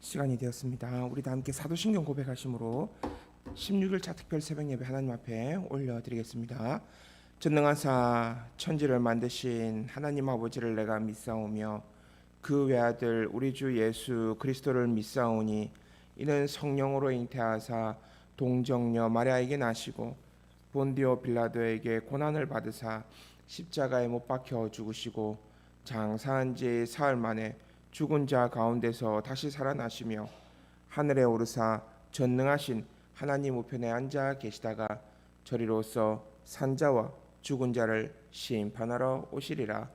시간이 되었습니다. 우리 다 함께 사도신경 고백하심으로 16일차 특별 새벽예배 하나님 앞에 올려드리겠습니다. 전능하사 천지를 만드신 하나님 아버지를 내가 믿사오며 그 외아들 우리 주 예수 그리스도를 믿사오니 이는 성령으로 잉태하사 동정녀 마리아에게 나시고 본디오 빌라도에게 고난을 받으사 십자가에 못 박혀 죽으시고 장사한 지 사흘 만에 죽은 자 가운데서 다시 살아나시며 하늘에 오르사 전능하신 하나님 우편에 앉아 계시다가 저리로서 산자와 죽은 자를 심판하러 오시리라.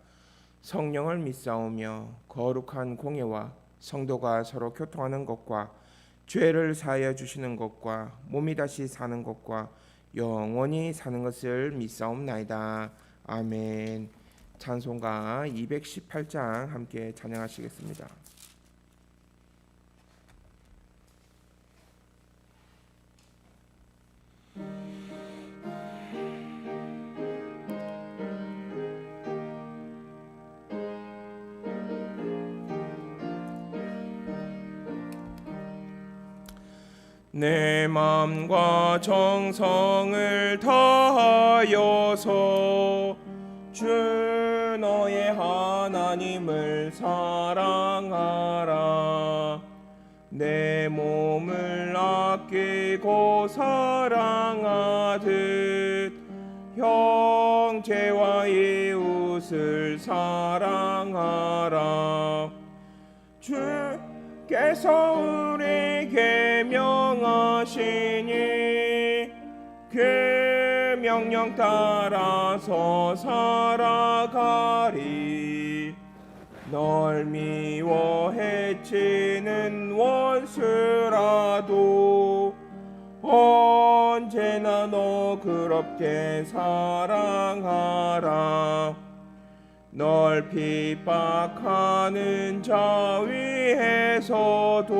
성령을 믿사오며 거룩한 공예와 성도가 서로 교통하는 것과 죄를 사하여 주시는 것과 몸이 다시 사는 것과 영원히 사는 것을 믿사옵나이다. 아멘. 찬송가 218장 함께 찬양하시겠습니다. 내 마음과 정성을 다하여서 주 너의 하나님을 사랑하라. 내 몸을 아끼고 사랑하듯 형제와 이웃을 사랑하라. 주께서 우리에게 명하시니 그 명령 따라서 살아가리. 널 미워 해치는 원수라도 언제나 너 그렇게 사랑하라. 널 핍박하는 자 위에서도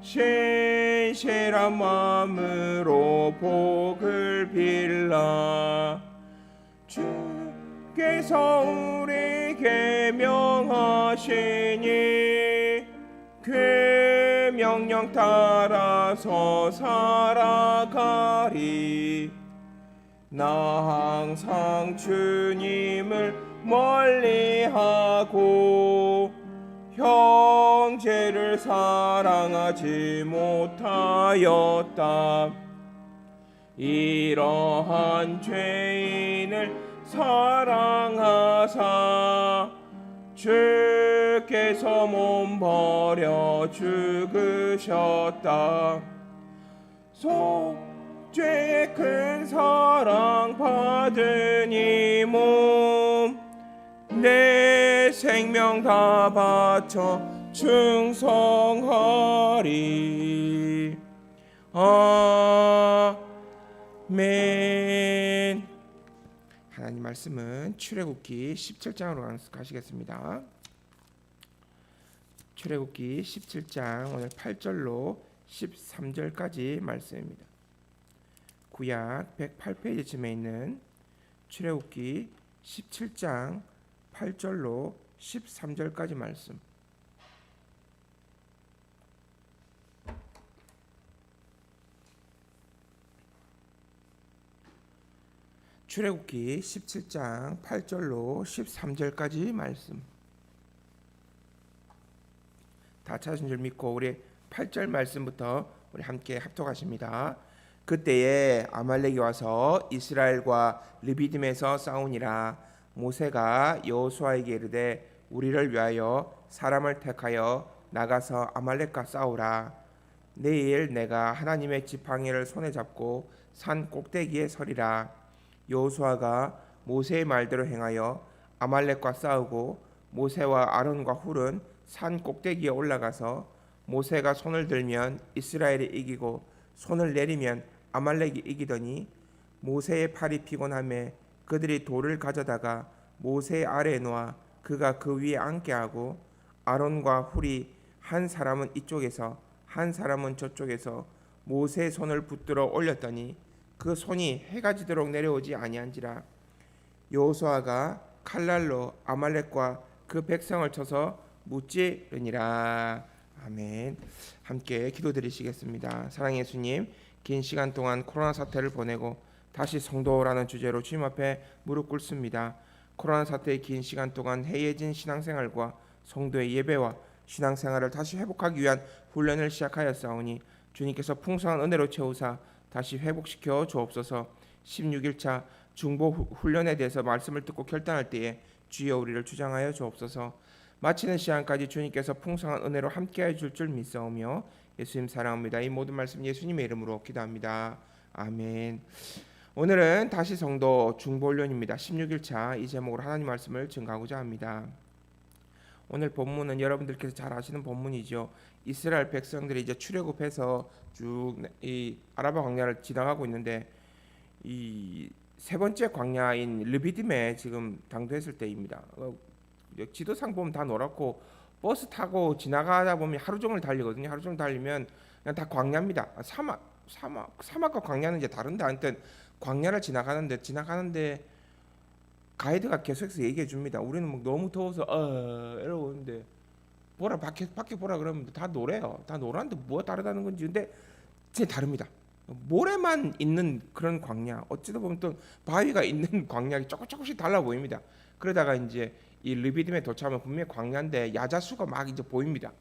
신실한 마음으로 복을 빌라. 주께서 우리에게 명하시니 그 명령 따라서 살아가리. 나 항상 주님을 멀리하고 형제를 사랑하지 못하였다. 이러한 죄인을 사랑하사 주께서 몸 버려 죽으셨다. 속죄의 큰 사랑 받은 이 몸 내 생명 다 바쳐 충성하리. 아멘. 하나님 말씀은 출애굽기 17장으로 가시겠습니다. 출애굽기 17장 오늘 8절로 13절까지 말씀입니다. 구약 108페이지쯤에 있는 출애굽기 17장 8절로 13절까지 말씀. 출애굽기 17장 8절로 13절까지 말씀. 다 찾으신 줄 믿고 우리 8절 말씀부터 우리 함께 합독하십니다. 그때에 아말렉이 와서 이스라엘과 르비딤에서 싸우니라. 모세가 여호수아에게 이르되 우리를 위하여 사람을 택하여 나가서 아말렉과 싸우라. 내일 내가 하나님의 지팡이를 손에 잡고 산 꼭대기에 서리라. 여호수아가 모세의 말대로 행하여 아말렉과 싸우고 모세와 아론과 훌은 산 꼭대기에 올라가서 모세가 손을 들면 이스라엘이 이기고 손을 내리면 아말렉이 이기더니 모세의 팔이 피곤하매 그들이 돌을 가져다가 모세 아래에 놓아 그가 그 위에 앉게 하고 아론과 훌이 한 사람은 이쪽에서 한 사람은 저쪽에서 모세의 손을 붙들어 올렸더니 그 손이 해가 지도록 내려오지 아니한지라. 여호수아가 칼날로 아말렉과 그 백성을 쳐서 무찌르니라. 아멘. 함께 기도드리시겠습니다. 사랑의 예수님, 긴 시간 동안 코로나 사태를 보내고 다시 성도라는 주제로 주님 앞에 무릎 꿇습니다. 코로나 사태의 긴 시간 동안 해이해진 신앙생활과 성도의 예배와 신앙생활을 다시 회복하기 위한 훈련을 시작하였사오니 주님께서 풍성한 은혜로 채우사 다시 회복시켜 주옵소서. 16일차 중보 훈련에 대해서 말씀을 듣고 결단할 때에 주여 우리를 주장하여 주옵소서. 마치는 시간까지 주님께서 풍성한 은혜로 함께해 줄 줄 믿사오며 예수님 사랑합니다. 이 모든 말씀 예수님의 이름으로 기도합니다. 아멘. 오늘은 다시 성도 중보훈련입니다. 16일차 이 제목으로 하나님 말씀을 증거하고자 합니다. 오늘 본문은 여러분들께서 잘 아시는 본문이죠. 이스라엘 백성들이 이제 출애굽해서 쭉 이 아라바 광야를 지나가고 있는데 이 세 번째 광야인 르비딤에 지금 당도했을 때입니다. 지도상 보면 다 노랗고 버스 타고 지나가다 보면 하루 종일 달리거든요. 하루 종일 달리면 그냥 다 광야입니다. 사막과 광야는 이제 다른데 아무튼 광야를 지나가는데 가이드가 계속해서 얘기해 줍니다. 우리는 막 너무 더워서 이러고 오는데 보라 밖에 보라 그러면 다 노래요. 다 노란데 뭐가 다르다는 건지. 근데 진짜 다릅니다. 모래만 있는 그런 광야, 어찌다 보면 또 바위가 있는 광야가 조금씩 달라 보입니다. 그러다가 이제 이 르비딤에 도착하면 분명히 광야인데 야자수가 막 이제 보입니다.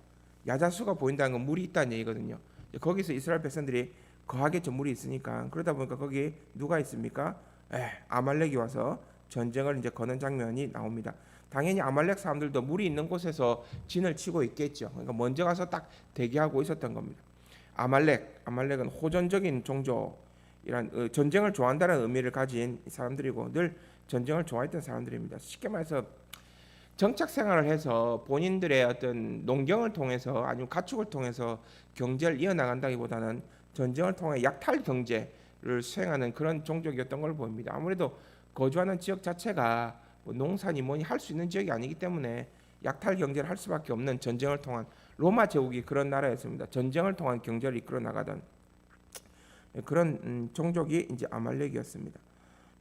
야자수가 보인다는 건 물이 있다는 얘기거든요. 거기서 이스라엘 백성들이 거하겠죠. 물이 있으니까. 그러다 보니까 거기 누가 있습니까? 아말렉이 와서 전쟁을 이제 거는 장면이 나옵니다. 당연히 아말렉 사람들도 물이 있는 곳에서 진을 치고 있겠죠. 그러니까 먼저 가서 딱 대기하고 있었던 겁니다. 아말렉은 호전적인 종족이란 전쟁을 좋아한다는 의미를 가진 사람들이고 늘 전쟁을 좋아했던 사람들입니다. 쉽게 말해서 정착 생활을 해서 본인들의 어떤 농경을 통해서 아니면 가축을 통해서 경제를 이어나간다기보다는 전쟁을 통해 약탈 경제를 수행하는 그런 종족이었던 걸 보입니다. 아무래도 거주하는 지역 자체가 뭐 농산이 뭐니 할 수 있는 지역이 아니기 때문에 약탈 경제를 할 수밖에 없는 전쟁을 통한 로마 제국이 그런 나라였습니다. 전쟁을 통한 경제를 이끌어 나가던 그런 종족이 이제 아말렉이었습니다.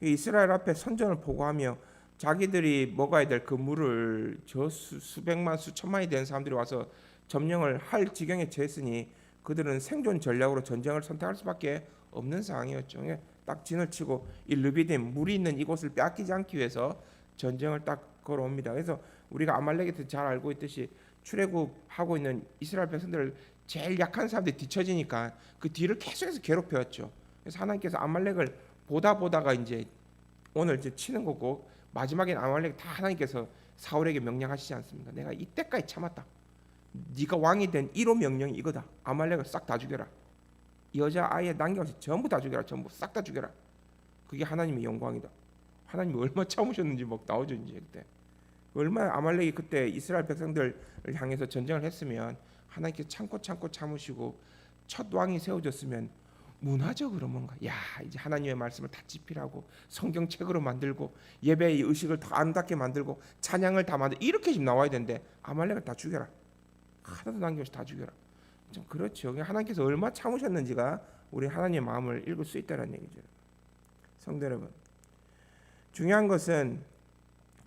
이스라엘 앞에 선전을 포고하며 자기들이 먹어야 될 그 물을 저 수백만 수천만이 되는 사람들이 와서 점령을 할 지경에 처했으니 그들은 생존 전략으로 전쟁을 선택할 수밖에 없는 상황이었죠. 딱 진을 치고 이 르비딤 물이 있는 이곳을 빼앗기지 않기 위해서 전쟁을 딱 걸어옵니다. 그래서 우리가 아말렉에 잘 알고 있듯이 출애굽하고 있는 이스라엘 백성들을 제일 약한 사람들이 뒤처지니까 그 뒤를 계속해서 괴롭혀왔죠. 그래서 하나님께서 아말렉을 보다가 이제 오늘 이제 치는 거고 마지막엔 아말렉 다 하나님께서 사울에게 명령하시지 않습니까? 내가 이때까지 참았다. 네가 왕이 된 1호 명령이 이거다. 아말렉을 싹 다 죽여라. 여자 아이 남겨서 전부 다 죽여라. 전부 싹 다 죽여라. 그게 하나님의 영광이다. 하나님이 얼마나 참으셨는지 막 나오죠 이제 그때. 얼마나 아말렉이 그때 이스라엘 백성들을 향해서 전쟁을 했으면 하나님께서 참고 참으시고 첫 왕이 세워졌으면 문화적으로 뭔가 이제 하나님의 말씀을 다 집필하고 성경책으로 만들고 예배의 의식을 더 아름답게 만들고 찬양을 다 만들고 이렇게 지금 나와야 되는데 아말렉을 다 죽여라. 하나도 남김없이 다 죽여라. 좀 그렇죠. 하나님께서 얼마나 참으셨는지가 우리 하나님의 마음을 읽을 수 있다는 얘기죠. 성도 여러분, 중요한 것은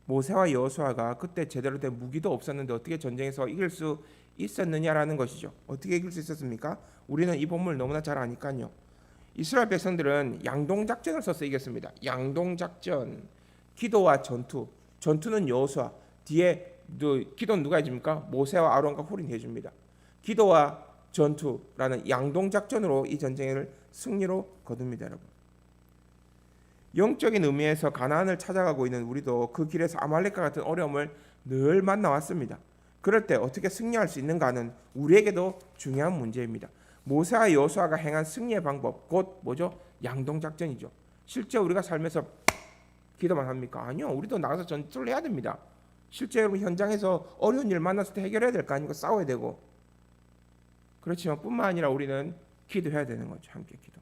모세와 여호수아가 그때 제대로 된 무기도 없었는데 어떻게 전쟁에서 이길 수 있었느냐라는 것이죠. 어떻게 이길 수 있었습니까? 우리는 이 본문을 너무나 잘 아니까요. 이스라엘 백성들은 양동작전을 써서 이겼습니다. 양동작전, 기도와 전투는 여호수아, 뒤에 기도는 누가 해줍니까? 모세와 아론과 홀이 해줍니다. 기도와 전투라는 양동작전으로 이 전쟁을 승리로 거둡니다. 여러분, 영적인 의미에서 가나안을 찾아가고 있는 우리도 그 길에서 아말렉과 같은 어려움을 늘 만나왔습니다. 그럴 때 어떻게 승리할 수 있는가는 우리에게도 중요한 문제입니다. 모세와 여호수아가 행한 승리의 방법 곧 뭐죠? 양동작전이죠. 실제 우리가 삶에서 기도만 합니까? 아니요. 우리도 나가서 전투를 해야 됩니다. 실제 여러분 현장에서 어려운 일 만났을 때 해결해야 될 거 아니고 싸워야 되고 그렇지만 뿐만 아니라 우리는 기도해야 되는 거죠. 함께 기도.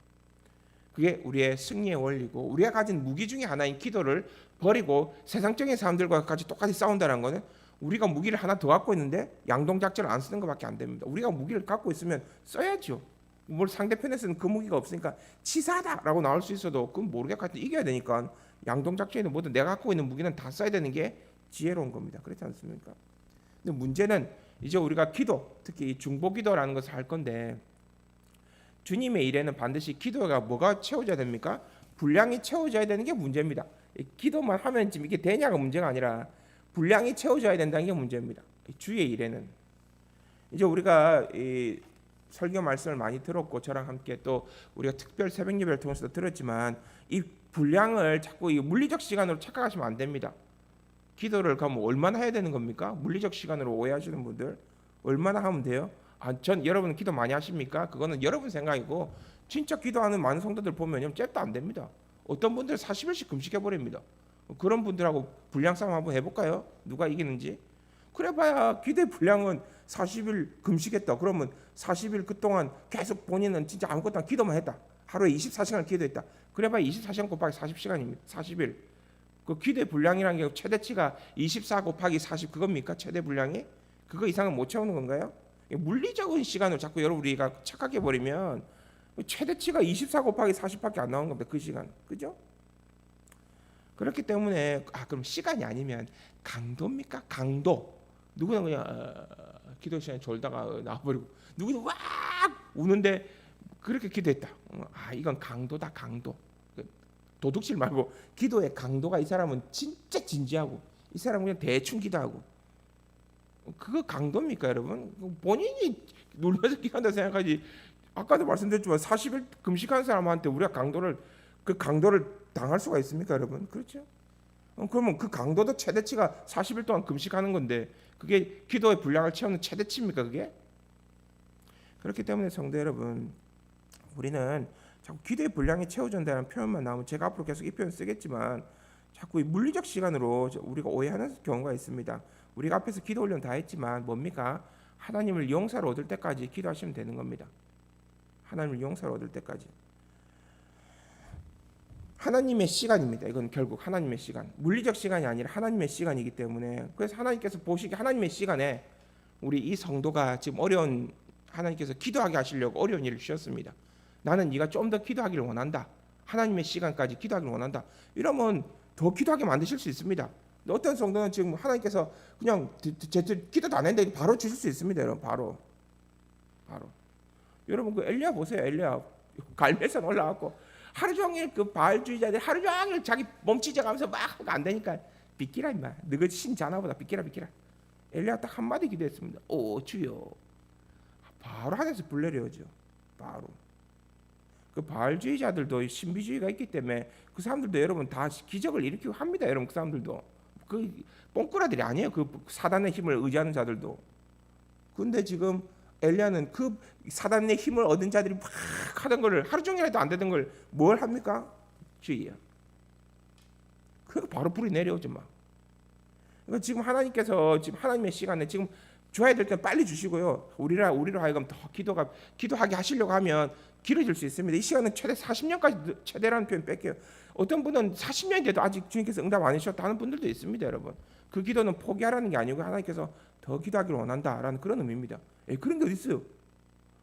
그게 우리의 승리의 원리고 우리가 가진 무기 중에 하나인 기도를 버리고 세상적인 사람들과 같이 똑같이 싸운다는 것은 우리가 무기를 하나 더 갖고 있는데 양동작전을 안 쓰는 것밖에 안 됩니다. 우리가 무기를 갖고 있으면 써야죠. 뭘 상대편에서는 그 무기가 없으니까 치사하다라고 나올 수 있어도 그건 모르겠고 하여튼 이겨야 되니까 양동작전에는 모두 내가 갖고 있는 무기는 다 써야 되는 게 지혜로운 겁니다. 그렇지 않습니까? 근데 문제는 이제 우리가 기도, 특히 중보 기도라는 것을 할 건데 주님의 일에는 반드시 기도가 뭐가 채워져야 됩니까? 분량이 채워져야 되는 게 문제입니다. 기도만 하면 지금 이게 되냐가 문제가 아니라 분량이 채워져야 된다는 게 문제입니다. 주의 일에는 이제 우리가 이 설교 말씀을 많이 들었고 저랑 함께 또 우리가 특별 새벽 예배를 통해서도 들었지만 이 분량을 자꾸 이 물리적 시간으로 착각하시면 안 됩니다. 기도를 그럼 얼마나 해야 되는 겁니까? 물리적 시간으로 오해하시는 분들 얼마나 하면 돼요? 전 여러분 기도 많이 하십니까? 그거는 여러분 생각이고 진짜 기도하는 많은 성도들 보면 잽도 안 됩니다. 어떤 분들 40일씩 금식해 버립니다. 그런 분들하고 분량 싸움 한번 해볼까요? 누가 이기는지? 그래봐야 기도의 분량은 40일 금식했다. 그러면 40일 그동안 계속 본인은 진짜 아무것도 안 기도만 했다. 하루에 24시간 기도했다. 그래봐야 24시간 곱하기 40시간입니다. 40일. 그 기도의 분량이라는 게 최대치가 24 곱하기 40 그겁니까? 최대 분량이? 그거 이상은 못 채우는 건가요? 물리적인 시간을 자꾸 여러분 우리가 착각해 버리면 최대치가 24 곱하기 40밖에 안 나오는 겁니다. 그 시간. 그죠? 그렇기 때문에 그럼 시간이 아니면 강도입니까? 강도. 누구는 그냥 기도 시간에 졸다가 나와버리고 누구는 막 우는데 그렇게 기도했다. 이건 강도다. 강도. 도둑질 말고 기도의 강도가 이 사람은 진짜 진지하고 이 사람은 그냥 대충 기도하고 그거 강도입니까 여러분? 본인이 눌려서 기도한다 생각하지. 아까도 말씀드렸지만 40일 금식한 사람한테 우리가 그 강도를 당할 수가 있습니까 여러분? 그렇죠? 그러면 그 강도도 최대치가 40일 동안 금식하는 건데 그게 기도의 분량을 채우는 최대치입니까 그게? 그렇기 때문에 성도 여러분 우리는 자꾸 기도의 분량이 채워진다는 표현만 나오면 제가 앞으로 계속 이 표현 쓰겠지만 자꾸 이 물리적 시간으로 우리가 오해하는 경우가 있습니다. 우리가 앞에서 기도 훈련 다 했지만 뭡니까? 하나님을 용서를 얻을 때까지 기도하시면 되는 겁니다. 하나님을 용서를 얻을 때까지. 하나님의 시간입니다. 이건 결국 하나님의 시간. 물리적 시간이 아니라 하나님의 시간이기 때문에 그래서 하나님께서 보시기에 하나님의 시간에 우리 이 성도가 지금 어려운 하나님께서 기도하게 하시려고 어려운 일을 주셨습니다. 나는 네가 좀 더 기도하기를 원한다. 하나님의 시간까지 기도하기를 원한다. 이러면 더 기도하게 만드실 수 있습니다. 어떤 성도는 지금 하나님께서 그냥 기도도 안 했는데 바로 주실 수 있습니다. 여러분 바로. 여러분 그 엘리야 보세요. 엘리야 갈멜산 올라왔고 하루 종일 그 바알주의자들 하루 종일 자기 몸치져가면서 막 안 되니까 비키라 임마. 너희 신 자나보다 비키라. 엘리야 딱 한마디 기도했습니다. 오 주여. 바로 하늘에서 불 내려오죠. 바로. 그 바알주의자들도 신비주의가 있기 때문에 그 사람들도 여러분 다 기적을 일으키고 합니다. 여러분 그 사람들도 그 뽕꾸라들이 아니에요. 그 사단의 힘을 의지하는 자들도. 근데 지금 엘리야는 그 사단의 힘을 얻은 자들이 막 하던 거를 하루 종일해도 안 되던 걸 뭘 합니까? 주의야. 그 바로 불이 내려오죠 막. 그러니까 지금 하나님께서 지금 하나님의 시간에 지금 줘야 될 때 빨리 주시고요. 우리로 하여금 더 기도하게 하시려고 하면 길어질 수 있습니다. 이 시간은 최대 40년까지 최대라는 표현 뺄게요. 어떤 분은 40년이 돼도 아직 주님께서 응답 안 해주셨다 하는 분들도 있습니다, 여러분. 그 기도는 포기하라는 게 아니고 하나님께서 더 기도하기를 원한다라는 그런 의미입니다. 그런 게 어디 있어요?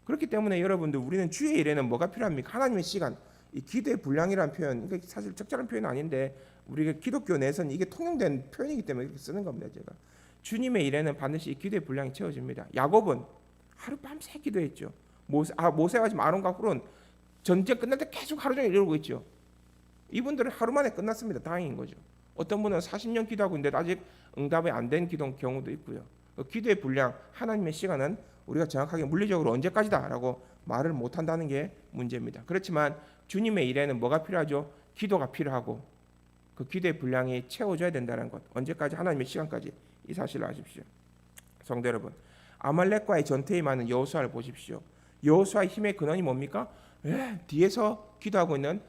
그렇기 때문에 여러분들 우리는 주의 일에는 뭐가 필요합니까? 하나님의 시간, 이 기도의 분량이라는 표현, 이게 사실 적절한 표현은 아닌데 우리가 기독교 내에서는 이게 통용된 표현이기 때문에 이렇게 쓰는 겁니다, 제가. 주님의 일에는 반드시 이 기도의 분량이 채워집니다. 야곱은 하루 밤새 기도했죠. 모세와 지금 아론과 훌은 전쟁 끝날 때 계속 하루 종일 이러고 있죠. 이분들은 하루 만에 끝났습니다. 다행인 거죠. 어떤 분은 40년 기도하고 있는데 아직 응답이 안 된 경우도 있고요. 기도의 분량, 하나님의 시간은 우리가 정확하게 물리적으로 언제까지다라고 말을 못한다는 게 문제입니다. 그렇지만 주님의 일에는 뭐가 필요하죠? 기도가 필요하고 그 기도의 분량이 채워져야 된다는 것. 언제까지? 하나님의 시간까지. 이 사실을 아십시오. 성도 여러분, 아말렉과의 전투에 많은 여호수아를 보십시오. 여호수아의 힘의 근원이 뭡니까? 뒤에서 기도하고 있는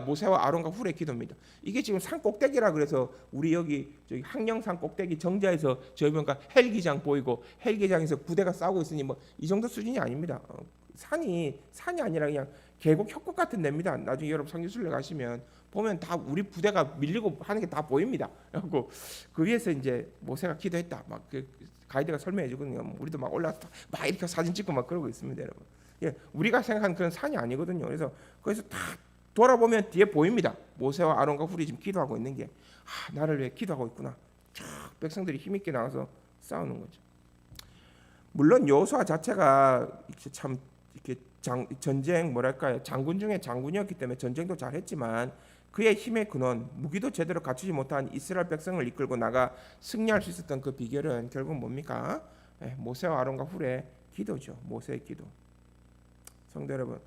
모세와 아론과 훌의 기도입니다. 이게 지금 산 꼭대기라 그래서 우리 저기 항령산 꼭대기 정자에서 저희 보니까 헬기장 보이고 헬기장에서 부대가 싸우고 있으니 뭐 이 정도 수준이 아닙니다. 산이 아니라 그냥 계곡 협곡 같은 데입니다. 나중에 여러분 성지순례 가시면 보면 다 우리 부대가 밀리고 하는 게 다 보입니다. 그리고 그 위에서 이제 모세가 기도했다. 막 그 가이드가 설명해주거든요. 우리도 막 올라서 막 이렇게 사진 찍고 막 그러고 있습니다, 여러분. 우리가 생각하는 그런 산이 아니거든요. 그래서 거기서 다 돌아보면 뒤에 보입니다. 모세와 아론과 훌이 지금 기도하고 있는 게 나를 위해 기도하고 있구나. 쫙 백성들이 힘있게 나와서 싸우는 거죠. 물론 여호수아 자체가 이렇게 참 이렇게 전쟁 뭐랄까요, 장군 중에 장군이었기 때문에 전쟁도 잘했지만 그의 힘의 근원, 무기도 제대로 갖추지 못한 이스라엘 백성을 이끌고 나가 승리할 수 있었던 그 비결은 결국 뭡니까? 모세와 아론과 훌의 기도죠. 모세의 기도. 성도 여러분,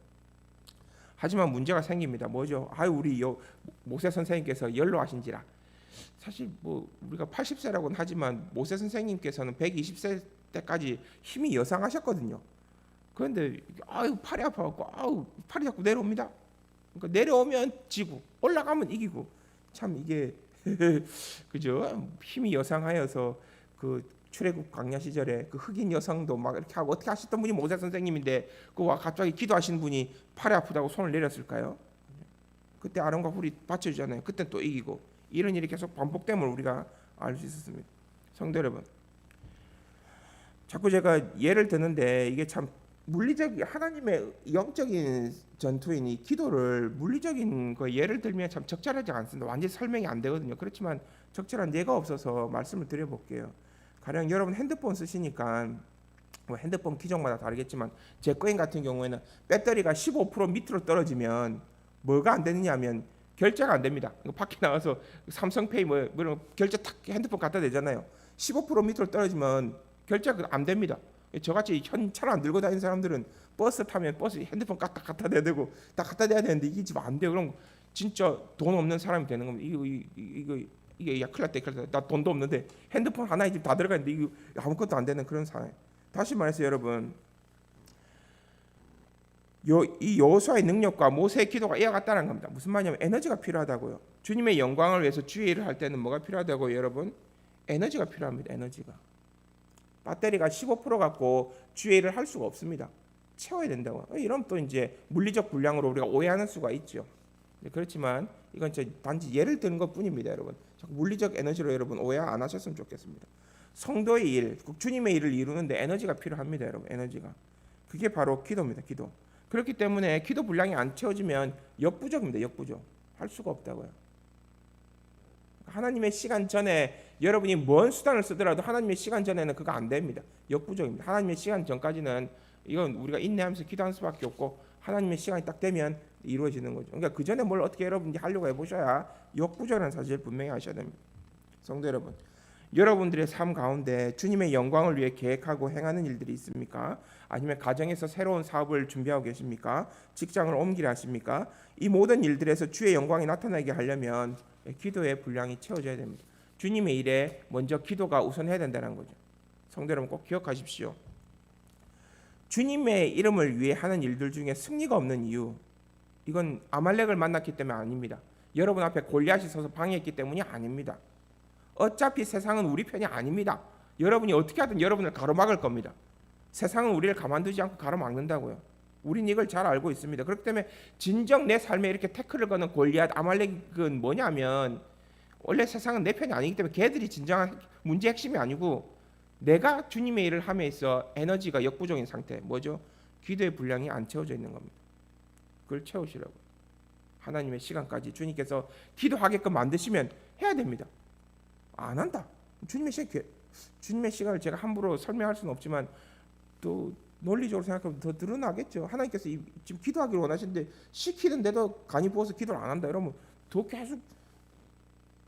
하지만 문제가 생깁니다. 뭐죠? 우리 모세 선생님께서 연로하신지라. 사실 뭐 우리가 80세라고는 하지만 모세 선생님께서는 120세 때까지 힘이 여상하셨거든요. 그런데 팔이 아파갖고 팔이 자꾸 내려옵니다. 그러니까 내려오면 지고 올라가면 이기고 참 이게 그죠? 힘이 여상하여서 그 출애굽 광야 시절에 그 흑인 여성도 막 이렇게 하고 어떻게 하셨던 분이 모세 선생님인데 그와 갑자기 기도하시는 분이 팔이 아프다고 손을 내렸을까요? 그때 아론과 훌이 받쳐주잖아요. 그때 또 이기고 이런 일이 계속 반복됨을 우리가 알 수 있었습니다. 성도 여러분, 자꾸 제가 예를 드는데 이게 참 물리적 하나님의 영적인 전투이니 기도를 물리적인 거 예를 들면 참 적절하지 않습니다. 완전히 설명이 안 되거든요. 그렇지만 적절한 예가 없어서 말씀을 드려볼게요. 가령 여러분 핸드폰 쓰시니까 뭐 핸드폰 기종마다 다르겠지만 제 거인 같은 경우에는 배터리가 15% 밑으로 떨어지면 뭐가 안 되느냐면 결제가 안 됩니다. 밖에 나가서 삼성페이 뭐 결제 탁 핸드폰 갖다 대잖아요. 15% 밑으로 떨어지면 결제가 안 됩니다. 저같이 차를 안 들고 다니는 사람들은 버스 타면 버스 핸드폰 갖다 대야 되고 다 갖다 대야 되는데 이게 지금 안 돼요. 그럼 진짜 돈 없는 사람이 되는 겁니다. 이게 야 큰일 났다. 나 돈도 없는데 핸드폰 하나에 지금 다 들어가 있는데 이거 아무것도 안 되는 그런 상황. 다시 말해서 여러분, 이 여호수아의 능력과 모세의 기도가 이와 같다는 겁니다. 무슨 말이냐면 에너지가 필요하다고요. 주님의 영광을 위해서 주의 일을 할 때는 뭐가 필요하다고요, 여러분? 에너지가 필요합니다. 에너지가. 배터리가 15% 갖고 주의 일을 할 수가 없습니다. 채워야 된다고. 이러면 또 이제 물리적 분량으로 우리가 오해하는 수가 있죠. 그렇지만 이건 단지 예를 드는 것뿐입니다, 여러분. 물리적 에너지로 여러분 오해 안 하셨으면 좋겠습니다. 성도의 일, 주님의 일을 이루는데 에너지가 필요합니다, 여러분. 에너지가. 그게 바로 기도입니다, 기도. 그렇기 때문에 기도 분량이 안 채워지면 역부족입니다, 역부족. 할 수가 없다고요. 하나님의 시간 전에 여러분이 뭔 수단을 쓰더라도 하나님의 시간 전에는 그거 안 됩니다. 역부족입니다. 하나님의 시간 전까지는 이건 우리가 인내하면서 기도하는 수밖에 없고 하나님의 시간이 딱 되면 이루어지는 거죠. 그러니까 그 전에 뭘 어떻게 여러분이 하려고 해보셔야 역부족이라는 사실을 분명히 아셔야 됩니다. 성도 여러분, 여러분들의 삶 가운데 주님의 영광을 위해 계획하고 행하는 일들이 있습니까? 아니면 가정에서 새로운 사업을 준비하고 계십니까? 직장을 옮기려 하십니까? 이 모든 일들에서 주의 영광이 나타나게 하려면 기도의 분량이 채워져야 됩니다. 주님의 일에 먼저 기도가 우선해야 된다는 거죠. 성도 여러분 꼭 기억하십시오. 주님의 이름을 위해 하는 일들 중에 승리가 없는 이유, 이건 아말렉을 만났기 때문에 아닙니다. 여러분 앞에 골리앗이 서서 방해했기 때문이 아닙니다. 어차피 세상은 우리 편이 아닙니다. 여러분이 어떻게 하든 여러분을 가로막을 겁니다. 세상은 우리를 가만두지 않고 가로막는다고요. 우린 이걸 잘 알고 있습니다. 그렇기 때문에 진정 내 삶에 이렇게 태클을 거는 골리앗, 아말렉은 뭐냐면 원래 세상은 내 편이 아니기 때문에 걔들이 진정한 문제 핵심이 아니고 내가 주님의 일을 함에 있어 에너지가 역부족인 상태, 뭐죠? 기도의 분량이 안 채워져 있는 겁니다. 그걸 채우시라고. 하나님의 시간까지 주님께서 기도하게끔 만드시면 해야 됩니다. 안 한다. 주님의 시간을 제가 함부로 설명할 수는 없지만 또 논리적으로 생각하면 더 드러나겠죠. 하나님께서 지금 기도하기를 원하시는데 시키는데도 간이 부어서 기도를 안 한다. 이러면 더 계속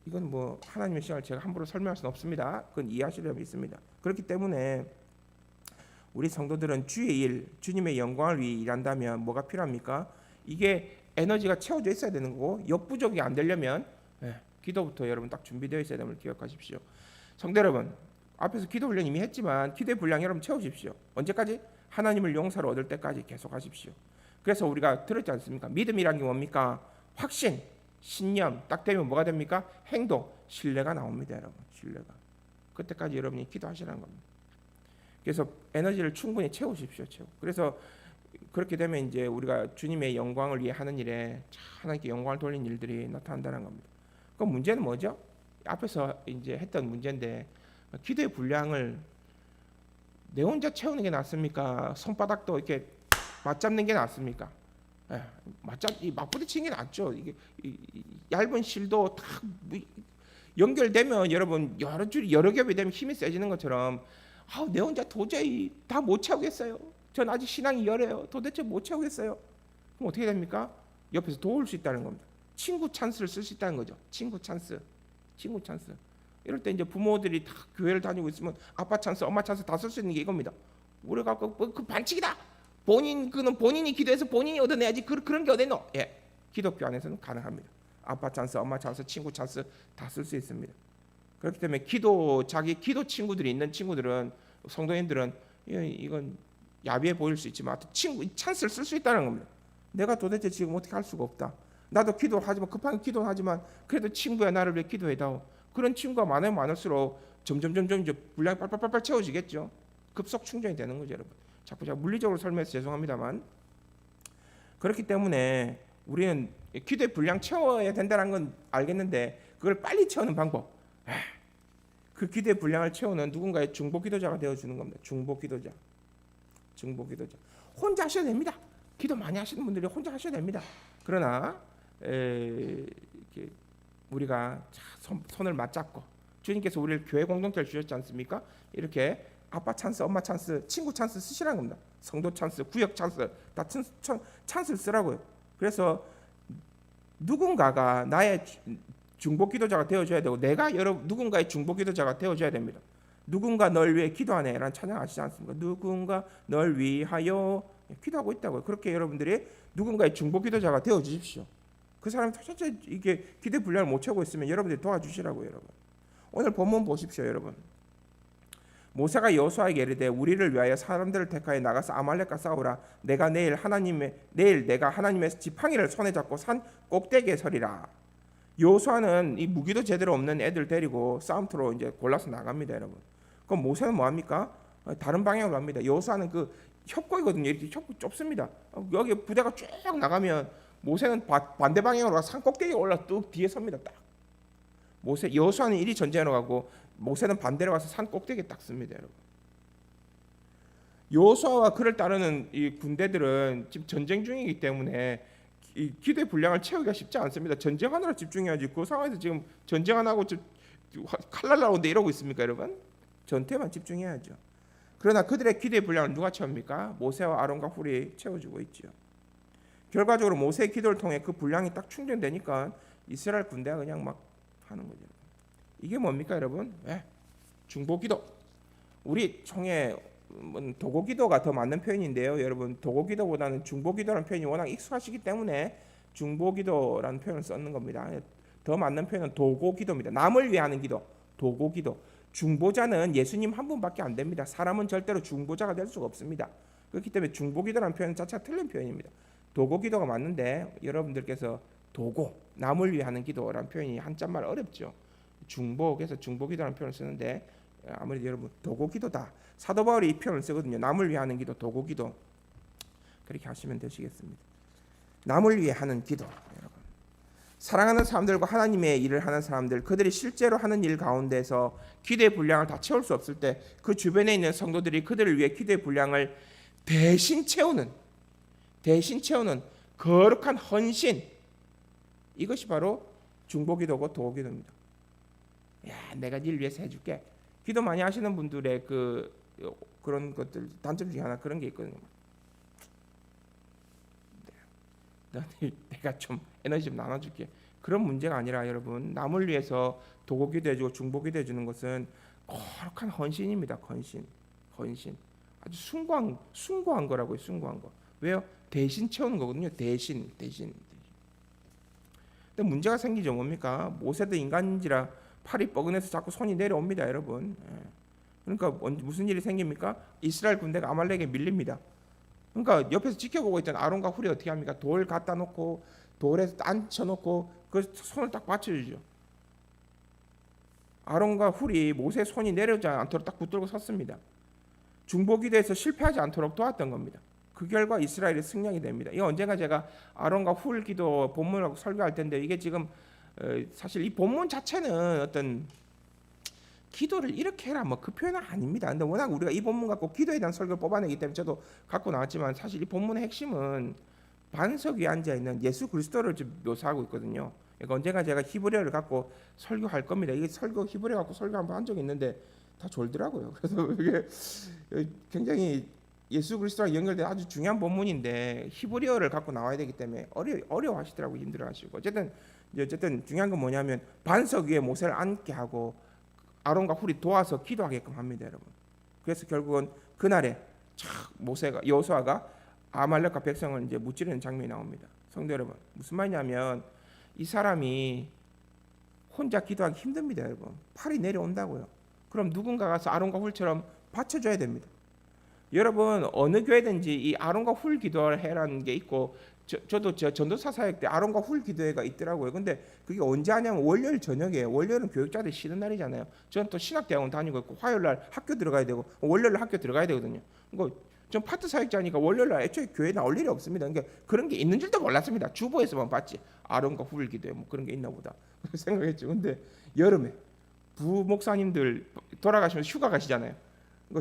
이건 뭐 하나님의 시간을 제가 함부로 설명할 수는 없습니다. 그건 이해하시려면 있습니다. 그렇기 때문에 우리 성도들은 주의 일, 주님의 영광을 위해 일한다면 뭐가 필요합니까? 이게 에너지가 채워져 있어야 되는 거고 역부족이 안 되려면 기도부터 여러분 딱 준비되어 있어야 됨을 기억하십시오. 성도 여러분, 앞에서 기도 훈련 이미 했지만 기도의 분량 여러분 채우십시오. 언제까지? 하나님을 용서를 얻을 때까지 계속 하십시오. 그래서 우리가 들었지 않습니까? 믿음이란 게 뭡니까? 확신, 신념 딱 되면 뭐가 됩니까? 행동, 신뢰가 나옵니다, 여러분. 신뢰가. 그때까지 여러분이 기도하시라는 겁니다. 그래서 에너지를 충분히 채우십시오. 그래서 그렇게 되면 이제 우리가 주님의 영광을 위해 하는 일에 하나님께 영광을 돌리는 일들이 나타난다는 겁니다. 그 문제는 뭐죠? 앞에서 이제 했던 문제인데 기도의 분량을 내 혼자 채우는 게 낫습니까? 손바닥도 이렇게 맞잡는 게 낫습니까? 맞부딪히는 게 낫죠. 이게 얇은 실도 딱 연결되면 여러분 여러 줄이 여러 겹이 되면 힘이 세지는 것처럼 내 혼자 도저히 다 못 채우겠어요. 전 아직 신앙이 열해요. 도대체 못 채우겠어요. 그럼 어떻게 됩니까? 옆에서 도울 수 있다는 겁니다. 친구 찬스를 쓸 수 있다는 거죠. 친구 찬스. 이럴 때 이제 부모들이 다 교회를 다니고 있으면 아빠 찬스, 엄마 찬스 다 쓸 수 있는 게 이겁니다. 우리가 그 반칙이다. 본인이 기도해서 본인이 얻어내야지. 그런 게 어딨노? 예, 기독교 안에서는 가능합니다. 아빠 찬스, 엄마 찬스, 친구 찬스 다 쓸 수 있습니다. 그렇기 때문에 자기 기도 친구들이 있는 친구들은, 성도님들은 이건 야비해 보일 수 있지만 친구 찬스를 쓸 수 있다는 겁니다. 내가 도대체 지금 어떻게 할 수가 없다. 나도 기도하지만 급하게 기도하지만 그래도 친구야 나를 위해 기도해다오. 그런 친구가 많으면 많을수록 점점 이제 분량이 빨빨 채워지겠죠. 급속 충전이 되는 거죠, 여러분. 자꾸 제가 물리적으로 설명해서 죄송합니다만, 그렇기 때문에 우리는 기도의 분량 채워야 된다는 건 알겠는데 그걸 빨리 채우는 방법, 그 기도의 분량을 채우는 누군가의 중보 기도자가 되어주는 겁니다. 중보 기도자. 혼자 하셔도 됩니다. 기도 많이 하시는 분들이 혼자 하셔도 됩니다. 그러나 이렇게 우리가 손을 맞잡고, 주님께서 우리를 교회 공동체를 주셨지 않습니까? 이렇게 아빠 찬스, 엄마 찬스, 친구 찬스 쓰시라는 겁니다. 성도 찬스, 구역 찬스 다 찬스를 쓰라고요. 그래서 누군가가 나의 중보 기도자가 되어줘야 되고, 내가 누군가의 중보 기도자가 되어줘야 됩니다. 누군가 널 위해 기도하네 라는 찬양 아시지 않습니까? 누군가 널 위하여 기도하고 있다고요. 그렇게 여러분들이 누군가의 중보 기도자가 되어주십시오. 그 사람이 도대체 이게 기대 분량을 못 채우고 있으면 여러분들이 도와주시라고요. 여러분, 오늘 본문 보십시오. 여러분, 모세가 여호수아에게 이르되 우리를 위하여 사람들을 택하여 나가서 아말렉과 싸우라. 내가 내일 내가 하나님의 지팡이를 손에 잡고 산 꼭대기에 서리라. 여호수아는 이 무기도 제대로 없는 애들 데리고 싸움터로 이제 골라서 나갑니다, 여러분. 그럼 모세는 뭐 합니까? 다른 방향으로 갑니다. 여호수아는 그 협곡이거든요. 이렇게 협곡 좁습니다. 여기 부대가 쭉 나가면 모세는 반대 방향으로 가서 산 꼭대기에 올라 뚝 뒤에 섭니다. 딱. 여호수아는 이리 전쟁으로 가고 모세는 반대로 가서 산 꼭대기에 딱 씁니다, 여러분. 여호수아와 그를 따르는 이 군대들은 지금 전쟁 중이기 때문에 이 기도의 분량을 채우기가 쉽지 않습니다. 전쟁하느라 집중해야지. 그 상황에서 지금 전쟁 안 하고 칼날 나오는데 이러고 있습니까, 여러분? 전투에만 집중해야죠. 그러나 그들의 기도의 분량을 누가 채웁니까? 모세와 아론과 훌이 채워주고 있죠. 결과적으로 모세의 기도를 통해 그 분량이 딱 충전되니까 이스라엘 군대가 그냥 막 하는 거죠. 이게 뭡니까, 여러분? 중보기도. 우리 총회 도고기도가 더 맞는 표현인데요, 여러분. 도고기도보다는 중보기도라는 표현이 워낙 익숙하시기 때문에 중보기도라는 표현을 썼는 겁니다. 더 맞는 표현은 도고기도입니다. 남을 위하는 기도, 도고기도. 중보자는 예수님 한 분밖에 안 됩니다. 사람은 절대로 중보자가 될 수가 없습니다. 그렇기 때문에 중보기도라는 표현 자체가 틀린 표현입니다. 도고기도가 맞는데 여러분들께서 도고, 남을 위하는 기도라는 표현이 한자말 어렵죠. 중보에서 중보기도라는 표현을 쓰는데 아무래도 여러분 도고기도다. 사도 바울이 이 표현을 쓰거든요. 남을 위하는 기도, 도고기도. 그렇게 하시면 되시겠습니다. 남을 위해 하는 기도. 여러분, 사랑하는 사람들과 하나님의 일을 하는 사람들, 그들이 실제로 하는 일 가운데서 기도의 분량을 다 채울 수 없을 때 그 주변에 있는 성도들이 그들을 위해 기도의 분량을 대신 채우는 거룩한 헌신, 이것이 바로 중보기도고 도고기도입니다. 내가 일 위해서 해줄게. 기도 많이 하시는 분들의 그런 것들 단점 중에 하나 그런 게 있거든요. 내가 좀 에너지 좀 나눠줄게. 그런 문제가 아니라 여러분, 남을 위해서 도고기도 해주고 중보기도 해주는 것은 거룩한 헌신입니다. 헌신. 아주 숭고한 거라고요. 숭고한 거. 왜요? 대신 채우는 거거든요. 대신. 근데 문제가 생기죠. 뭡니까? 모세도 인간인지라 팔이 뻐근해서 자꾸 손이 내려옵니다, 여러분. 그러니까 무슨 일이 생깁니까? 이스라엘 군대가 아말렉에 밀립니다. 그러니까 옆에서 지켜보고 있던 아론과 훌이 어떻게 합니까? 돌 갖다 놓고 돌에 앉혀놓고 그 손을 딱 받쳐주죠. 아론과 훌이 모세 손이 내려오지 않도록 딱 붙들고 섰습니다. 중보기도에서 실패하지 않도록 도왔던 겁니다. 그 결과 이스라엘이 승리하게 됩니다. 이거 언젠가 제가 아론과 훌 기도 본문을 설교할 텐데, 이게 지금 사실 이 본문 자체는 어떤 기도를 이렇게 해라 뭐 그 표현은 아닙니다. 근데 워낙 우리가 이 본문 갖고 기도에 대한 설교를 뽑아내기 때문에 저도 갖고 나왔지만, 사실 이 본문의 핵심은 반석 위에 앉아 있는 예수 그리스도를 묘사하고 있거든요. 그러니까 언젠가 제가 히브리어를 갖고 설교할 겁니다. 이게 히브리어 갖고 설교 한번 한 적이 있는데 다 졸더라고요. 그래서 이게 굉장히 예수 그리스도랑 연결된 아주 중요한 본문인데 히브리어를 갖고 나와야 되기 때문에 어려워하시더라고요. 힘들어하시고 어쨌든 중요한 건 뭐냐면 반석 위에 모세를 앉게 하고 아론과 훌이 도와서 기도하게끔 합니다, 여러분. 그래서 결국은 그날에 모세가 여호수아가 아말렉과 백성을 이제 무찌르는 장면이 나옵니다. 성도 여러분, 무슨 말이냐면 이 사람이 혼자 기도하기 힘듭니다, 여러분. 팔이 내려온다고요. 그럼 누군가 가서 아론과 훌처럼 받쳐줘야 됩니다. 여러분 어느 교회든지 이 아론과 훌 기도를 해라는 게 있고 저도 전도사 사역 때 아론과 훌 기도회가 있더라고요. 근데 그게 언제 하냐면 월요일 저녁에, 월요일은 교육자들이 쉬는 날이잖아요. 저는 또 신학대학원 다니고 있고 화요일 날 학교 들어가야 되고 월요일 날 학교 들어가야 되거든요. 전 파트 사역자니까 월요일 날 애초에 교회 나올 일이 없습니다. 그러니까 그런 게 있는 줄도 몰랐습니다. 주보에서만 봤지. 아론과 훌 기도회 뭐 그런 게 있나 보다 생각했죠. 근데 여름에 부목사님들 돌아가시면서 휴가 가시잖아요.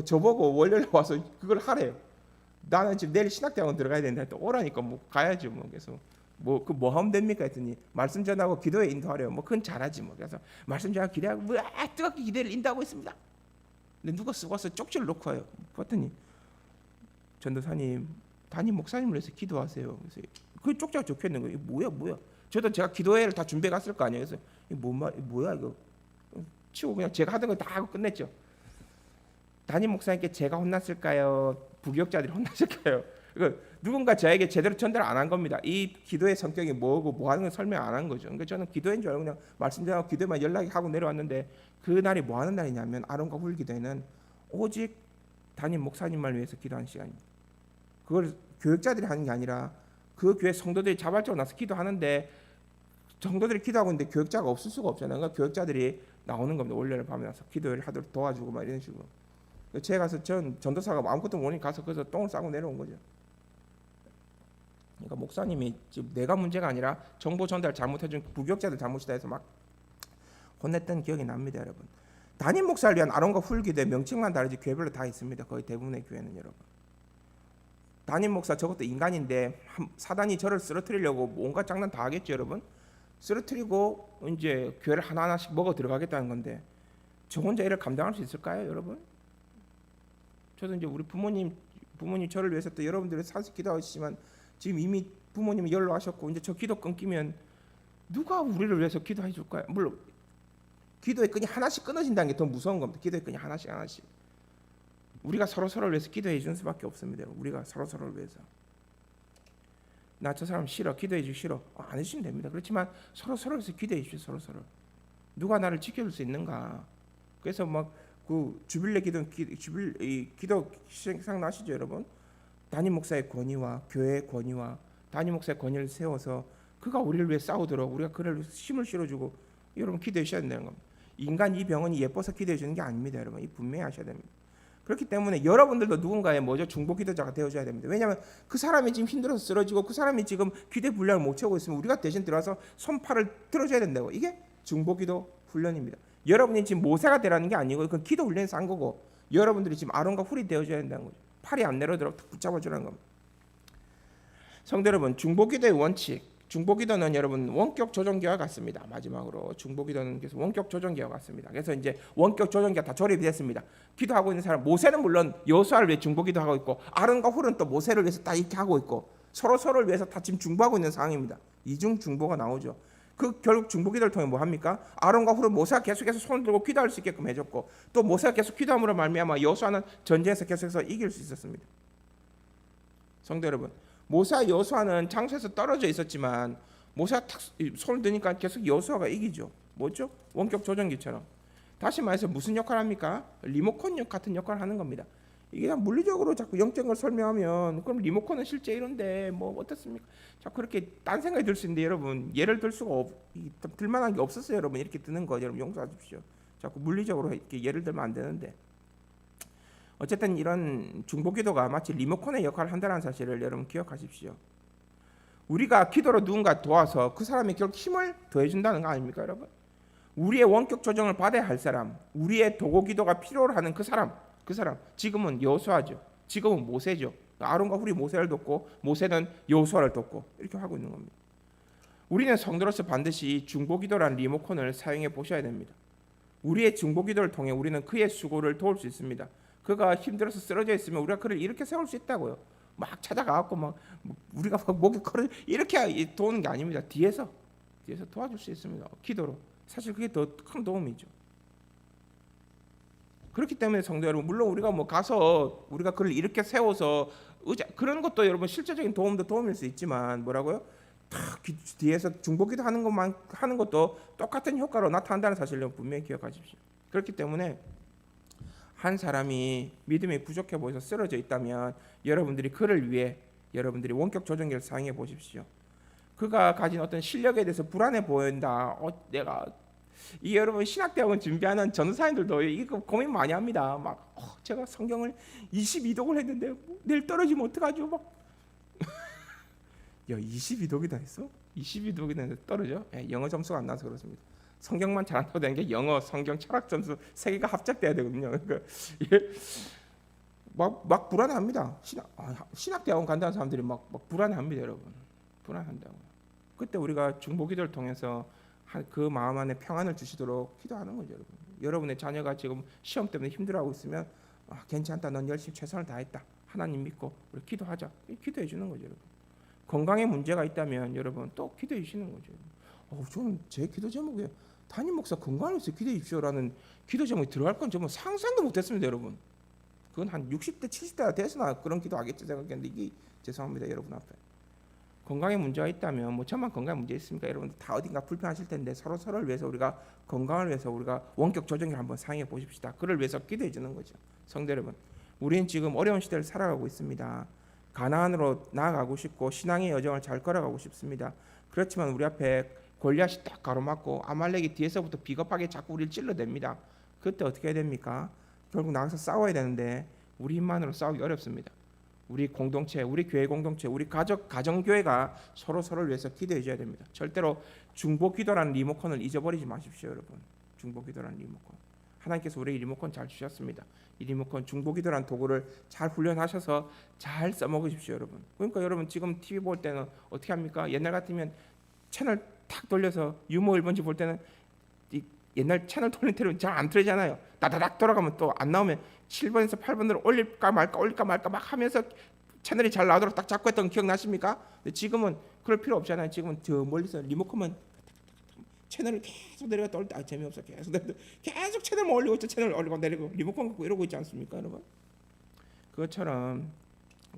저보고 월요일 와서 그걸 하래요. 나는 지금 내일 신학대학원 들어가야 되는데 또 오라니까 뭐 가야죠. 뭐 그래서 뭐 하면 됩니까 했더니 말씀 전하고 기도에 인도하래요. 뭐 그건 잘하지 뭐. 그래서 말씀 전하고 기도하고 뜨겁게 기도를 인도하고 있습니다. 근데 누가 쓰고서 쪽지를 놓고 와요. 봤더니 전도사님, 담임 목사님을 위해서 기도하세요. 그래서 그 쪽지가 적혀 있는 거예요. 뭐야? 저도 제가 기도회를 다 준비해 갔을 거 아니에요. 그래서 뭐야 이거 치고 그냥 제가 하던 거 다 하고 끝냈죠. 담임 목사님께 제가 혼났을까요? 부교육자들이 혼났을까요? 누군가 저에게 제대로 전달 안 한 겁니다. 이 기도의 성격이 뭐고 뭐 하는 걸 설명 안 한 거죠. 그러니까 저는 기도인 줄 알고 그냥 말씀 전하고 기도만 연락하고 내려왔는데 그날이 뭐 하는 날이냐면 아론과 훌 기도회는 오직 담임 목사님만 위해서 기도하는 시간입니다. 그걸 교육자들이 하는 게 아니라 그 교회 성도들이 자발적으로 나서 기도하는데 성도들이 기도하고 있는데 교육자가 없을 수가 없잖아요. 그러니까 교육자들이 나오는 겁니다. 월요일 밤에 나서 기도를 하도록 도와주고 막 이런 식으로. 제가 가서 전도사가 아무것도 모르니 가서 거기서 똥을 싸고 내려온 거죠. 그러니까 목사님이 지금 내가 문제가 아니라 정보 전달 잘못해준 부교육자들 잘못이다 해서 막 혼냈던 기억이 납니다, 여러분. 담임 목사를 위한 아론과 훌 기도의 명칭만 다르지 교회별로 다 있습니다. 거의 대부분의 교회는 여러분. 담임 목사 저것도 인간인데 사단이 저를 쓰러뜨리려고 온갖 장난 다 하겠죠, 여러분. 쓰러뜨리고 이제 교회를 하나하나씩 먹어 들어가겠다는 건데 저 혼자 이를 감당할 수 있을까요, 여러분? 저도 이제 우리 부모님 저를 위해서 또 여러분들이 사실 기도하시지만 지금 이미 부모님이 연로하셨고 이제 저 기도 끊기면 누가 우리를 위해서 기도해 줄까요? 물론 기도의 끈이 하나씩 끊어진다는 게 더 무서운 겁니다. 기도의 끈이 하나씩 우리가 서로를 위해서 기도해 주는 수밖에 없습니다. 우리가 서로를 위해서. 나 저 사람 싫어, 기도해 주기 싫어, 안 해주시면 됩니다. 그렇지만 서로를 위해서 기도해 주십시오. 서로를. 누가 나를 지켜줄 수 있는가? 그래서 막 그 주빌레 기도 생각나시죠, 여러분? 담임 목사의 권위와 교회의 권위와 담임 목사의 권위를 세워서 그가 우리를 위해 싸우도록 우리가 그를 위해서 힘을 실어주고 여러분 기도해 주셔야 된다는 겁니다. 인간 이 병은 예뻐서 기도해 주는 게 아닙니다, 여러분. 이 분명히 하셔야 됩니다. 그렇기 때문에 여러분들도 누군가의 중보 기도자가 되어줘야 됩니다. 왜냐하면 그 사람이 지금 힘들어서 쓰러지고 그 사람이 지금 기도의 분량을 못 채우고 있으면 우리가 대신 들어와서 손팔을 들어줘야 된다고. 이게 중보 기도 훈련입니다. 여러분이 지금 모세가 되라는 게 아니고 그건 기도 훈련에서 한 거고 여러분들이 지금 아론과 훌이 되어줘야 된다는 거죠. 팔이 안 내려오도록 붙잡아주라는 겁니다. 성도 여러분, 중보 기도의 원칙, 중보 기도는 여러분 원격 조정기와 같습니다. 마지막으로 중보 기도는 그래서 원격 조정기와 같습니다. 그래서 이제 원격 조정기가 다 조립이 됐습니다. 기도하고 있는 사람, 모세는 물론 여호수아를 위해 중보 기도하고 있고 아론과 훌은 또 모세를 위해서 다 이렇게 하고 있고 서로를 위해서 다 지금 중보하고 있는 상황입니다. 이중 중보가 나오죠. 그 결국 중보 기도를 통해 뭐 합니까? 아론과 훌은 모세가 계속해서 손을 들고 기도할 수 있게끔 해줬고 또 모세가 계속 기도함으로 말미암아 여호수아는 전쟁에서 계속해서 이길 수 있었습니다. 성도 여러분, 모세와 여호수아는 장소에서 떨어져 있었지만 모세가 탁 손을 드니까 계속 여호수아가 이기죠. 뭐죠? 원격 조정기처럼. 다시 말해서 무슨 역할을 합니까? 리모컨 같은 역할을 하는 겁니다. 이게 그냥 물리적으로 자꾸 영적인 걸 설명하면 그럼 리모컨은 실제 이런데 뭐 어떻습니까? 자꾸 그렇게 딴 생각이 들 수 있는데 여러분 예를 들 수가 들만한 게 없었어요. 여러분 이렇게 드는 거 여러분 용서하십시오. 자꾸 물리적으로 이렇게 예를 들면 안 되는데 어쨌든 이런 중보기도가 마치 리모컨의 역할을 한다는 사실을 여러분 기억하십시오. 우리가 기도로 누군가 도와서 그 사람이 결국 힘을 더해준다는 거 아닙니까, 여러분? 우리의 원격 조정을 받아야 할 사람, 우리의 도고 기도가 필요로 하는 그 사람 지금은 여호수아죠. 지금은 모세죠. 아론과 훌이 모세를 돕고 모세는 여호수아를 돕고 이렇게 하고 있는 겁니다. 우리는 성도로서 반드시 중보기도라는 리모컨을 사용해 보셔야 됩니다. 우리의 중보기도를 통해 우리는 그의 수고를 도울 수 있습니다. 그가 힘들어서 쓰러져 있으면 우리가 그를 이렇게 세울 수 있다고요. 막 찾아가갖고 막 우리가 막 목에 걸어 이렇게 도우는 게 아닙니다. 뒤에서 도와줄 수 있습니다. 기도로. 사실 그게 더 큰 도움이죠. 그렇기 때문에 성도 여러분, 물론 우리가 뭐 가서 우리가 그를 이렇게 세워서 의자 그런 것도 여러분 실제적인 도움일 수 있지만 뭐라고요? 탁 뒤에서 중보기도 하는 것만 하는 것도 똑같은 효과로 나타난다는 사실을 분명히 기억하십시오. 그렇기 때문에 한 사람이 믿음이 부족해 보여서 쓰러져 있다면 여러분들이 그를 위해 여러분들이 원격 조정기를 사용해 보십시오. 그가 가진 어떤 실력에 대해서 불안해 보인다. 내가 이 여러분 신학대학원 준비하는 전도사님들도 이거 고민 많이 합니다. 막 제가 성경을 22독을 했는데 내일 떨어지면 어떡하죠? 막 야 22독이나 했어? 22독이나 해서 떨어져? 영어 점수가 안 나서 그렇습니다. 성경만 잘 안 타도 되는 게 영어, 성경, 철학 점수 세 개가 합작돼야 되거든요. 그러니까 막 불안합니다. 신학대학원 간다는 사람들이 막 불안합니다, 여러분. 불안한다고. 그때 우리가 중보기도를 통해서 그 마음 안에 평안을 주시도록 기도하는 거죠, 여러분. 여러분의 자녀가 지금 시험 때문에 힘들어하고 있으면 괜찮다, 넌 열심히 최선을 다했다, 하나님 믿고 우리 기도하자, 기도해 주는 거죠, 여러분. 건강에 문제가 있다면 여러분 또 기도해 주시는 거죠. 저는 제 기도 제목에 담임 목사 건강을 위해서 기도해 주십시오라는 기도 제목이 들어갈 건 정말 상상도 못했습니다, 여러분. 그건 한 60대, 70대가 돼서나 그런 기도하겠지 생각했는데 이게 죄송합니다, 여러분 앞에. 건강에 문제가 있다면 뭐 저만 건강에 문제 있습니까? 여러분 다 어딘가 불편하실 텐데 서로를 위해서 우리가 건강을 위해서 우리가 원격 조정을 한번 사용해 보십시다. 그를 위해서 기도해 주는 거죠. 성도 여러분, 우리는 지금 어려운 시대를 살아가고 있습니다. 가나안으로 나아가고 싶고 신앙의 여정을 잘 걸어가고 싶습니다. 그렇지만 우리 앞에 골리앗이 딱 가로막고 아말렉이 뒤에서부터 비겁하게 자꾸 우리를 찔러댑니다. 그때 어떻게 해야 됩니까? 결국 나가서 싸워야 되는데 우리 힘만으로 싸우기 어렵습니다. 우리 공동체, 우리 교회 공동체, 우리 가정교회가 서로를 위해서 기도해 줘야 됩니다. 절대로 중보기도라는 리모컨을 잊어버리지 마십시오, 여러분. 중보기도라는 리모컨. 하나님께서 우리에게 리모컨 잘 주셨습니다. 이 리모컨 중보기도라는 도구를 잘 훈련하셔서 잘 써먹으십시오, 여러분. 그러니까 여러분 지금 TV 볼 때는 어떻게 합니까? 옛날 같으면 채널 탁 돌려서 유머 1번지 볼 때는 옛날 채널 돌린 테레비는 잘 안 틀리잖아요. 다다닥 돌아가면 또 안 나오면 7번에서 8번으로 올릴까 말까 막 하면서 채널이 잘 나오도록 딱 잡고 했던 거 기억나십니까? 근데 지금은 그럴 필요 없잖아요. 지금은 저 멀리서 리모컨만 채널을 계속 내려갔다 올 때 재미없어. 계속 채널만 올리고 있죠. 채널 올리고 내리고 리모컨 갖고 이러고 있지 않습니까, 여러분? 그것처럼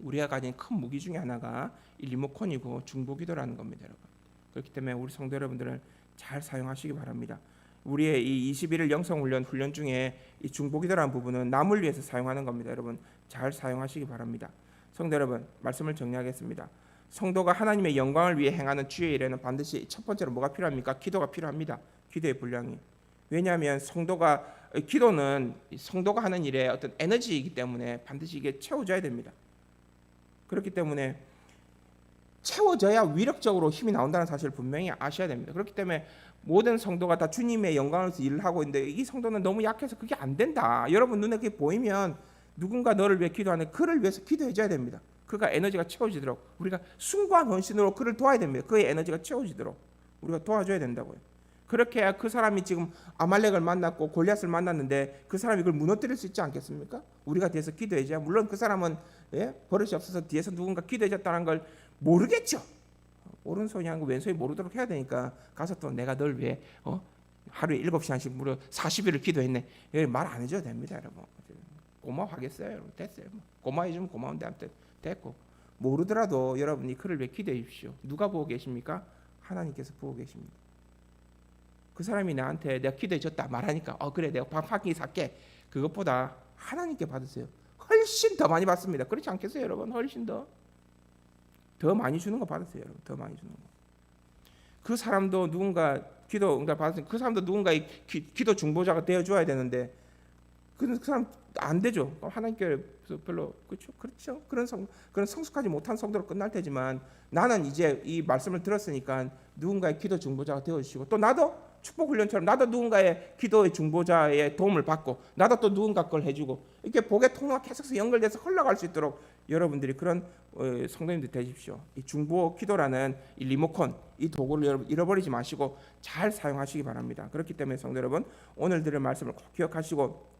우리가 가진 큰 무기 중에 하나가 이 리모컨이고 중보기도라는 겁니다, 여러분. 그렇기 때문에 우리 성도 여러분들은 잘 사용하시기 바랍니다. 우리의 이 21일 영성훈련 중에 이 중보기도라는 부분은 남을 위해서 사용하는 겁니다. 여러분 잘 사용하시기 바랍니다. 성도 여러분, 말씀을 정리하겠습니다. 성도가 하나님의 영광을 위해 행하는 주의 일에는 반드시 첫 번째로 뭐가 필요합니까? 기도가 필요합니다. 기도의 분량이. 왜냐하면 기도는 성도가 하는 일에 어떤 에너지이기 때문에 반드시 이게 채워져야 됩니다. 그렇기 때문에 채워져야 위력적으로 힘이 나온다는 사실을 분명히 아셔야 됩니다. 그렇기 때문에 모든 성도가 다 주님의 영광을 위해서 일을 하고 있는데 이 성도는 너무 약해서 그게 안 된다. 여러분 눈에 그게 보이면 누군가 너를 위해 기도하는 그를 위해서 기도해줘야 됩니다. 그가 에너지가 채워지도록 우리가 숭고한 헌신으로 그를 도와야 됩니다. 그의 에너지가 채워지도록 우리가 도와줘야 된다고요. 그렇게 해야 그 사람이 지금 아말렉을 만났고 골리앗을 만났는데 그 사람이 그걸 무너뜨릴 수 있지 않겠습니까? 우리가 뒤에서 기도해줘야. 물론 그 사람은 버릇이 없어서 뒤에서 누군가 기도해줬다는 걸 모르겠죠. 오른손이 하고 왼손이 모르도록 해야 되니까 가서 또 내가 널 위해 하루에 7시간씩 무려 40일을 기도했네. 말 안 해줘도 됩니다, 여러분. 고마워하겠어요, 여러분. 됐어요. 고마워해주면 고마운데 아무튼 됐고, 모르더라도 여러분이 그를 위해 기도해 주십시오. 누가 보고 계십니까? 하나님께서 보고 계십니다. 그 사람이 나한테 내가 기도해 줬다 말하니까 그래 내가 밥 한 끼 살게. 그것보다 하나님께 받으세요. 훨씬 더 많이 받습니다. 그렇지 않겠어요, 여러분? 훨씬 더 많이 주는 거 받으세요, 여러분. 더 많이 주는 거. 그 사람도 누군가 기도가 받으세요. 그 사람도 누군가의 기도 중보자가 되어 줘야 되는데 그 사람 안 되죠. 하나님께서 별로 그렇죠. 그런 성숙하지 못한 성도로 끝날 테지만 나는 이제 이 말씀을 들었으니까 누군가의 기도 중보자가 되어 주시고 또 나도 축복 훈련처럼 나도 누군가의 기도의 중보자의 도움을 받고 나도 또 누군가 걸 해주고 이렇게 복의 통로가 계속 연결돼서 흘러갈 수 있도록 여러분들이 그런 성도님들 되십시오. 이 중보 기도라는 이 리모컨, 이 도구를 여러분 잃어버리지 마시고 잘 사용하시기 바랍니다. 그렇기 때문에 성도 여러분, 오늘 들을 말씀을 꼭 기억하시고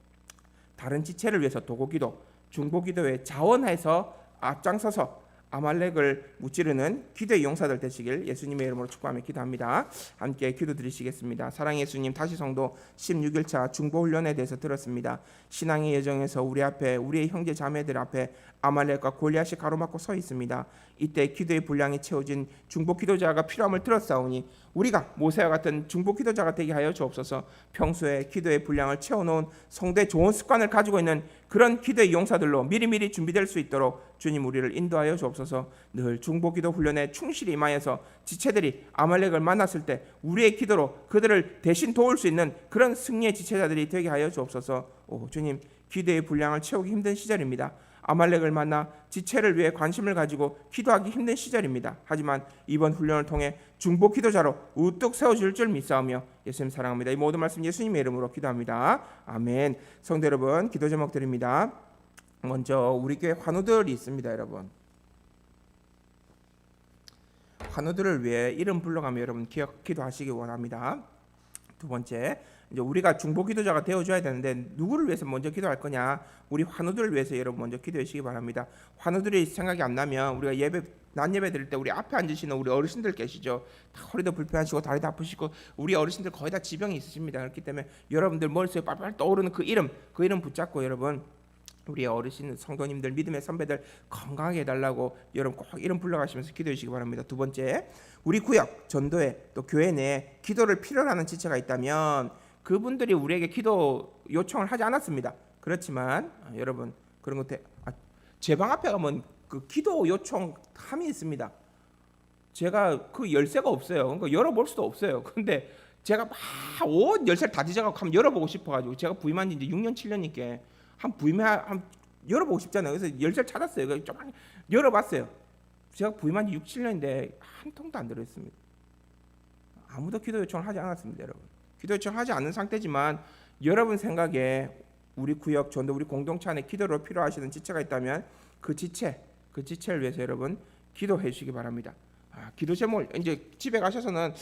다른 지체를 위해서 도구 기도, 중보 기도에 자원해서 앞장서서 아말렉을 무찌르는 기도의 용사들 되시길 예수님의 이름으로 축복하며 기도합니다. 함께 기도드리시겠습니다. 사랑의 예수님, 다시 성도 16일차 중보훈련에 대해서 들었습니다. 신앙의 여정에서 우리 앞에, 우리의 형제 자매들 앞에 아말렉과 골리앗이 가로막고 서 있습니다. 이때 기도의 분량이 채워진 중보 기도자가 필요함을 들었사오니 우리가 모세와 같은 중보 기도자가 되게 하여 주옵소서. 평소에 기도의 분량을 채워놓은 성도의 좋은 습관을 가지고 있는 그런 기도의 용사들로 미리미리 준비될 수 있도록 주님 우리를 인도하여 주옵소서. 늘 중보 기도 훈련에 충실히 임하여서 지체들이 아말렉을 만났을 때 우리의 기도로 그들을 대신 도울 수 있는 그런 승리의 지체자들이 되게 하여 주옵소서. 주님, 기도의 분량을 채우기 힘든 시절입니다. 아말렉을 만나 지체를 위해 관심을 가지고 기도하기 힘든 시절입니다. 하지만 이번 훈련을 통해 중보 기도자로 우뚝 세워질 줄 믿사오며 예수님 사랑합니다. 이 모든 말씀 예수님의 이름으로 기도합니다. 아멘. 성도 여러분, 기도 제목 드립니다. 먼저 우리 교회 환우들이 있습니다. 여러분, 환우들을 위해 이름 불러가며 여러분 기도하시기 원합니다. 두 번째, 이제 우리가 중보 기도자가 되어줘야 되는데 누구를 위해서 먼저 기도할 거냐? 우리 환우들을 위해서 여러분 먼저 기도하시기 바랍니다. 환우들이 생각이 안 나면 우리가 낮 예배 드릴 때 우리 앞에 앉으시는 우리 어르신들 계시죠? 다 허리도 불편하시고 다리도 아프시고 우리 어르신들 거의 다 지병이 있으십니다. 그렇기 때문에 여러분들 머릿속에 빨빨 떠오르는 그 이름 붙잡고 여러분 우리 어르신 성도님들 믿음의 선배들 건강하게 해달라고 여러분 꼭 이름 불러가시면서 기도해 주시기 바랍니다. 두 번째, 우리 구역 전도회 또 교회 내에 기도를 필요로 하는 지체가 있다면 그분들이 우리에게 기도 요청을 하지 않았습니다. 그렇지만 여러분 그런 것 제 방 앞에 가면 그 기도 요청 함이 있습니다. 제가 그 열쇠가 없어요. 그러니까 열어볼 수도 없어요. 근데 제가 막 온 열쇠를 다 뒤져가고 한번 열어보고 싶어가지고 제가 부임한 지 이제 6년 7년이니까 한 열어보고 싶잖아요. 그래서 열쇠를 찾았어요. 그래서 좀 열어봤어요. 제가 부임한 지 6, 7년인데 한 통도 안 들어있습니다. 아무도 기도 요청을 하지 않았습니다. 여러분, 기도 요청을 하지 않는 상태지만 여러분 생각에 우리 구역 전도 우리 공동체 안에 기도로 필요하시는 지체가 있다면 그 지체를 위해서 여러분 기도해 주시기 바랍니다. 기도 제목을 이제 집에 가셔서는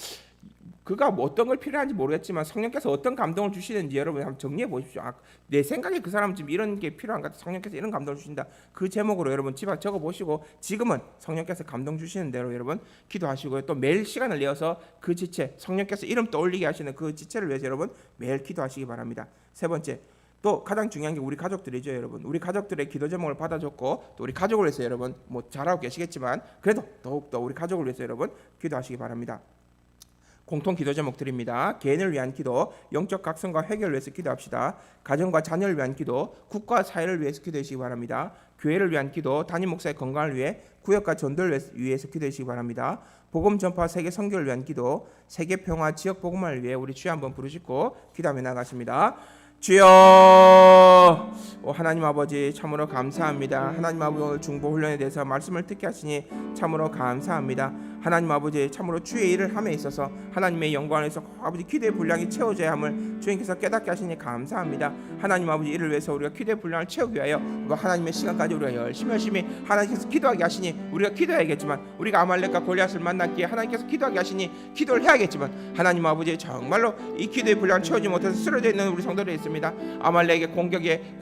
그가 뭐 어떤 걸 필요한지 모르겠지만 성령께서 어떤 감동을 주시는지 여러분 한번 정리해 보십시오. 내 생각에 그 사람 지금 이런 게 필요한 것 같아. 성령께서 이런 감동을 주신다. 그 제목으로 여러분 집에 적어 보시고 지금은 성령께서 감동 주시는 대로 여러분 기도하시고요. 또 매일 시간을 내어서 그 지체, 성령께서 이름 떠올리게 하시는 그 지체를 위해서 여러분 매일 기도하시기 바랍니다. 세 번째, 또 가장 중요한 게 우리 가족들이죠. 여러분, 우리 가족들의 기도 제목을 받아줬고 또 우리 가족을 위해서 여러분 뭐 잘하고 계시겠지만 그래도 더욱더 우리 가족을 위해서 여러분 기도하시기 바랍니다. 공통 기도 제목 드립니다. 개인을 위한 기도, 영적 각성과 회개를 위해서 기도합시다. 가정과 자녀를 위한 기도, 국가 사회를 위해서 기도하시기 바랍니다. 교회를 위한 기도, 담임 목사의 건강을 위해 구역과 전도를 위해서 기도하시기 바랍니다. 복음 전파 세계 선교를 위한 기도, 세계 평화 지역 복음화를 위해 우리 주여 한번 부르시고 기도하며 나가십니다. 주여, 하나님 아버지 참으로 감사합니다. 하나님 아버지 오늘 중보 훈련에 대해서 말씀을 듣게 하시니 참으로 감사합니다. 하나님 아버지 참으로 주의 일을 함에 있어서 하나님의 영광을 위해서 아버지 기도의 분량이 채워져야 함을 주님께서 깨닫게 하시니 감사합니다. 하나님 아버지 이를 위해서 우리가 기도의 분량을 채우기 위하여 하나님의 시간까지 우리가 열심히 하나님께서 기도하게 하시니 우리가 기도해야겠지만 우리가 아말렉과 골리앗을 만났기에 하나님께서 기도하게 하시니 기도를 해야겠지만 하나님 아버지 정말로 이 기도의 분량을 채우지 못해서 쓰러져 있는 우리 성도들이 있습니다. 아말렉의 공격에